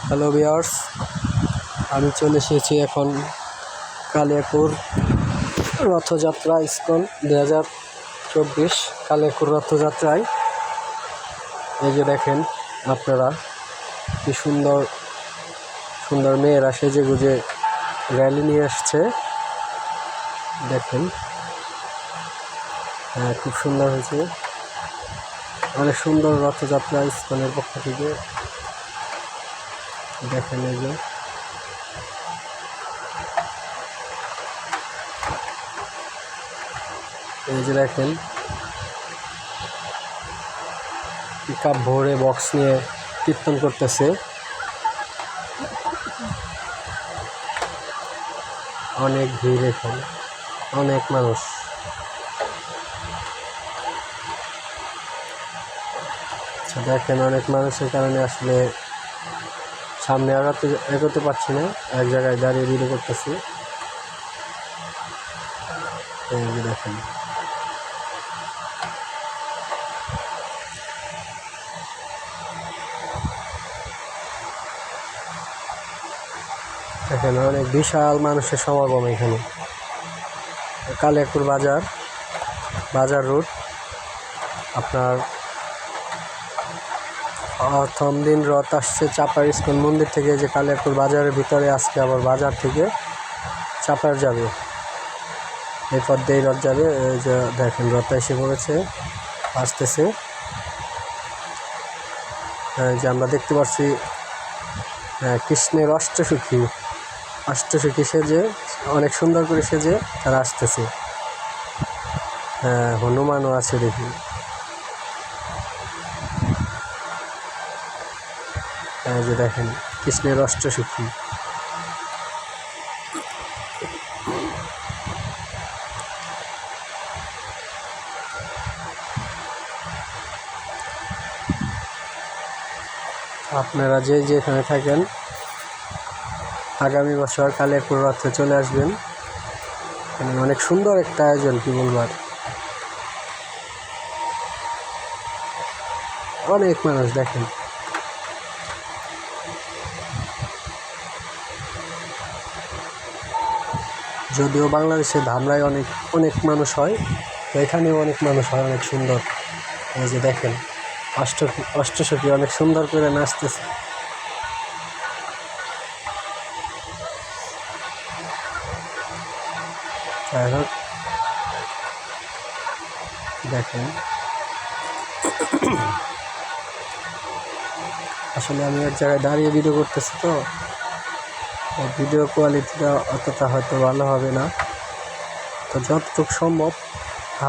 Hello viewers, আমি চলে এসেছি এখন কালিয়াকৈর রথযাত্রা ইসকন 2024 কালিয়াকৈর রথযাত্রায়। এই যে দেখেন আপনারা কি সুন্দর সুন্দর মেয়েরা সেজে গুজে র্যালি নিয়ে আসছে। দেখেন, হ্যাঁ, খুব সুন্দর হয়েছে, অনেক সুন্দর রথযাত্রা ইসকনের পক্ষ থেকে। দেখেন এই যে দেখেন পিকআপ ভরে বক্স নিয়ে কীর্তন করতেছে। অনেক ভিড়, এখানে অনেক মানুষ। দেখেন অনেক মানুষের কারণে আসলে সামনে এগোতে পারছি না, এক জায়গায় দাঁড়িয়ে ভিডিও করতেছি। এই যে দেখেন এখানে অনেক বিশাল মানুষের সমাগম। এখানে কালিয়াকৈর বাজার রোড। আপনার প্রথম দিন রথ আসছে চাপার ইসকন মন্দির থেকে, যে কালিয়াকৈর বাজারের ভিতরে। আজকে আবার বাজার থেকে চাপার যাবে, এই পথ দিয়েই রথ যাবে। এই যে দেখেন রথ এসে পড়েছে, আসতেছে। যে আমরা দেখতে পাচ্ছি কৃষ্ণের অষ্টসখী সেজে, অনেক সুন্দর করে সেজে তারা আসতেছে। হনুমানও আছে দেখি। যে দেখেন কৃষ্ণের অষ্টসখী। আপনারা যে যেখানে থাকেন আগামী বছর কালিয়াকৈর রথে চলে আসবেন। অনেক সুন্দর একটা আয়োজন, কি বলবার। অনেক মানুষ দেখেন। যদিও বাংলাদেশে ধামরায় অনেক মানুষ হয়, তো এখানেও অনেক মানুষ হয়, অনেক সুন্দর। এই যে দেখেন অষ্টসখী অনেক সুন্দর করে নাচতেছে। যাই হোক, দেখেন আসলে আমি এক জায়গায় দাঁড়িয়ে ভিডিও করতেছি, তো ভিডিও কোয়ালিটিটা অতটা হয়তো ভালো হবে না। তো যতটুকু সম্ভব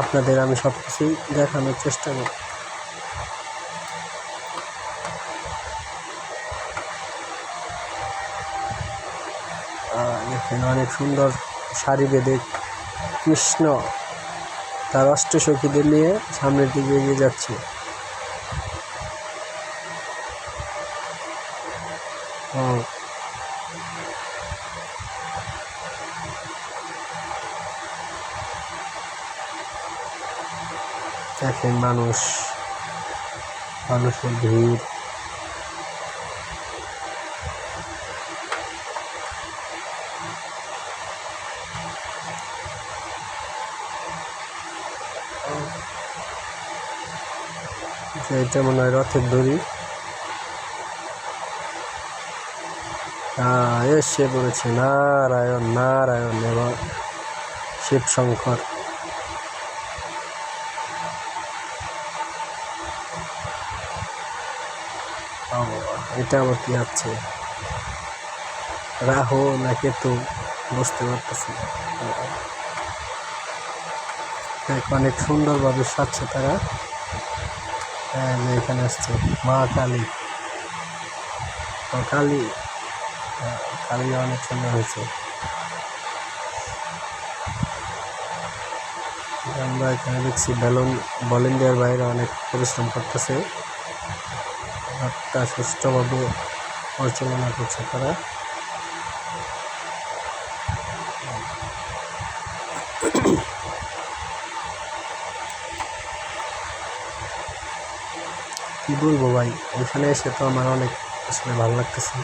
আপনাদের আমি সব কিছুই দেখানোর চেষ্টা করি। এখানে অনেক সুন্দর সারি বেঁধে কৃষ্ণ তার অষ্টসখীদের নিয়ে সামনের দিকে এগিয়ে যাচ্ছে। দেখেন মানুষের ভিড়। এটা মনে হয় রথের দড়ি। এসে পড়েছে নারায়ণ নারায়ণ এবং শিব শঙ্কর। এটা আবার কি আছে, রাহু না কেতু বুঝতে পারতেছি। অনেক সুন্দরভাবে সাজছে তারা। এখানে আসছে মা কালী অনেক সুন্দর হয়েছে। আমরা এখানে দেখছি ভলেন্টিয়ার বাইরে অনেক পরিশ্রম করতেছে, একটা সুষ্ঠুভাবে পরিচালনা করছে তারা। কি বলবো ভাই, এখানে এসে তো আমার অনেক আসলে ভালো লাগতেছে।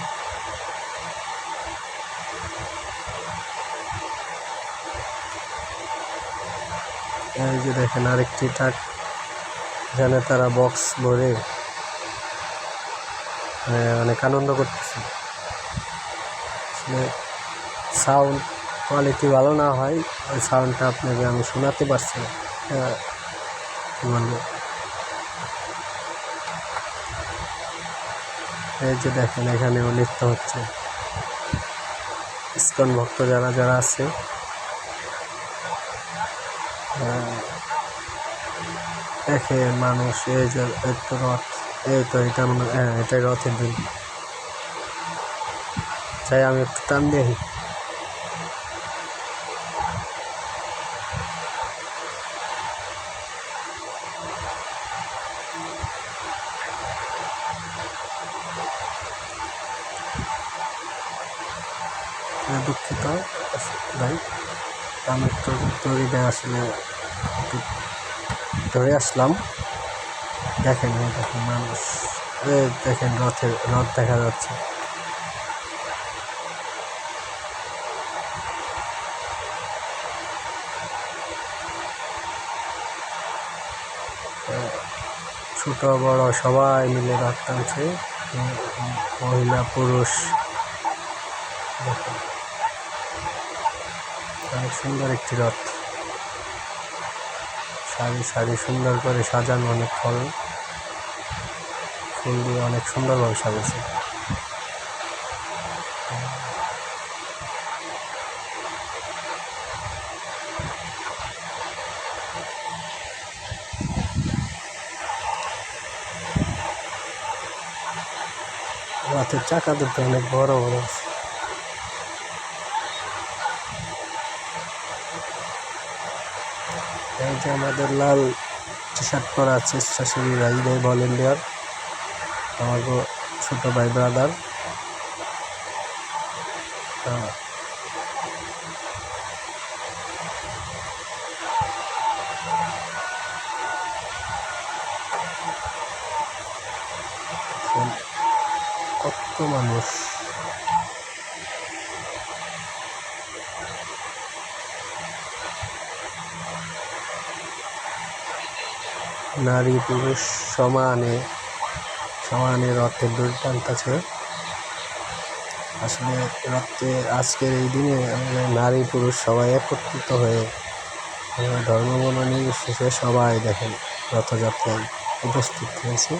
এই যে দেখেন আরেকটি ট্রাক, এখানে তারা বক্স ভরে অনেক আনন্দ করতেছে। সাউন্ড কোয়ালিটি ভালো না হয়, ওই সাউন্ডটা আপনাকে আমি শোনাতে পারছি না। কী বলবো, এই যে দেখেন এখানেও নৃত্য হচ্ছে। ইসকন ভক্ত যারা যারা আছে দেখে মানুষ, এই যে একটু রথ, এই তো এটা মনে, হ্যাঁ এটাই রথের দিন। চাই আমি একটু টান দেখি। দুঃখিত ভাই, আমি একটু তৈরিটা আসলে একটু ধরে আসলাম। দেখেন দেখেন মানুষ, দেখেন রথ দেখা যাচ্ছে। ছোট বড় সবাই মিলে রথ টানছে, মহিলা পুরুষ। অনেক সুন্দর একটি রথ, সারি সারি সুন্দর করে সাজানো, অনেক ফুল দিয়ে অনেক সুন্দরভাবে সাজাচ্ছে। রথের চাকা দুটো অনেক বড় বড় আছে। এই যে আমাদের লাল টি শার্ট পরা আছে স্বেচ্ছাসেবী ভাই ভলেন্টিয়ার, আমার ছোট ভাই ব্রাদার। কত মানুষ, নারী পুরুষ সমানে রথের দড়ি টানতেছে। আসলে রথে আজকের এই দিনে নারী পুরুষ সবাই একত্রিত হয়ে ধর্মবর্ণ নির্বিশেষে সবাই দেখেন রথযাত্রায় উপস্থিত হয়েছে।